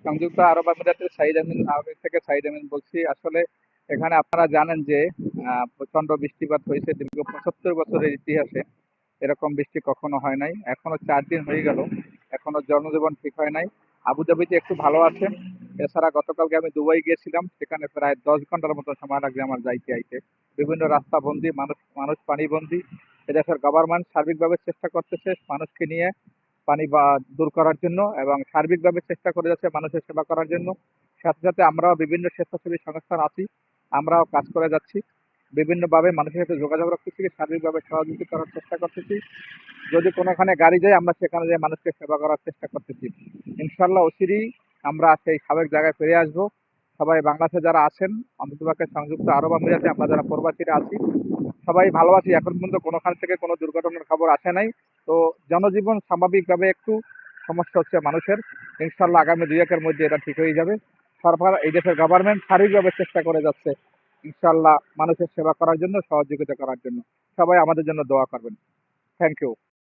সংযুক্ত আরব আমিরাতের সাইদ আমিন আরব থেকে সাইদ আমিন বলছি। আসলে এখানে আপনারা জানেন যে প্রচন্ড বৃষ্টিপাত হয়েছে দীর্ঘ ৭৫ বছরের ইতিহাসে। এরকম বৃষ্টি কখনো হয় নাই। এখনো 4 দিন হয়ে গেল, এখনো জনজীবন ঠিক হয় নাই। আবুধাবিতে একটু ভালো আছে। এছাড়া গতকালকে আমি দুবাই গিয়েছিলাম, সেখানে প্রায় 10 ঘন্টার মতো সময় লাগছে আমার যাইতে আইতে। বিভিন্ন রাস্তা বন্দি, মানুষ মানুষ পানি বন্দি। এদেশের গভর্নমেন্ট সার্বিকভাবে চেষ্টা করতেছে মানুষকে নিয়ে পানি বা দূর করার জন্য, এবং সার্বিকভাবে চেষ্টা করে যাচ্ছে মানুষের সেবা করার জন্য। সাথে সাথে আমরাও বিভিন্ন স্বেচ্ছাসেবী সংস্থান আছি, আমরাও কাজ করে যাচ্ছি। বিভিন্নভাবে মানুষের সাথে যোগাযোগ রাখতেছি, সার্বিকভাবে সহযোগিতা করার চেষ্টা করতেছি। যদি কোনোখানে গাড়ি যায়, আমরা সেখানে যেয়ে মানুষকে সেবা করার চেষ্টা করতেছি। ইনশাল্লাহ অচিরেই আমরা সেই সাবেক জায়গায় ফিরে আসবো। সবাই বাংলাদেশে যারা আছেন, অন্ততপক্ষে সংযুক্ত আরব আমিরাতে আমরা যারা প্রবাসীরা আছি, সবাই ভালো আছি। এখন পর্যন্ত কোনোখান থেকে কোনো দুর্ঘটনার খবর আসে নাই। তো জনজীবন স্বাভাবিকভাবে একটু সমস্যা হচ্ছে মানুষের। ইনশাল্লাহ আগামী 2-1 মধ্যে এটা ঠিক হয়ে যাবে। সরকার, এই দেশের গভর্নমেন্ট সার্বিকভাবে চেষ্টা করে যাচ্ছে ইনশাল্লাহ মানুষের সেবা করার জন্য, সহযোগিতা করার জন্য। সবাই আমাদের জন্য দোয়া করবেন। Thank you.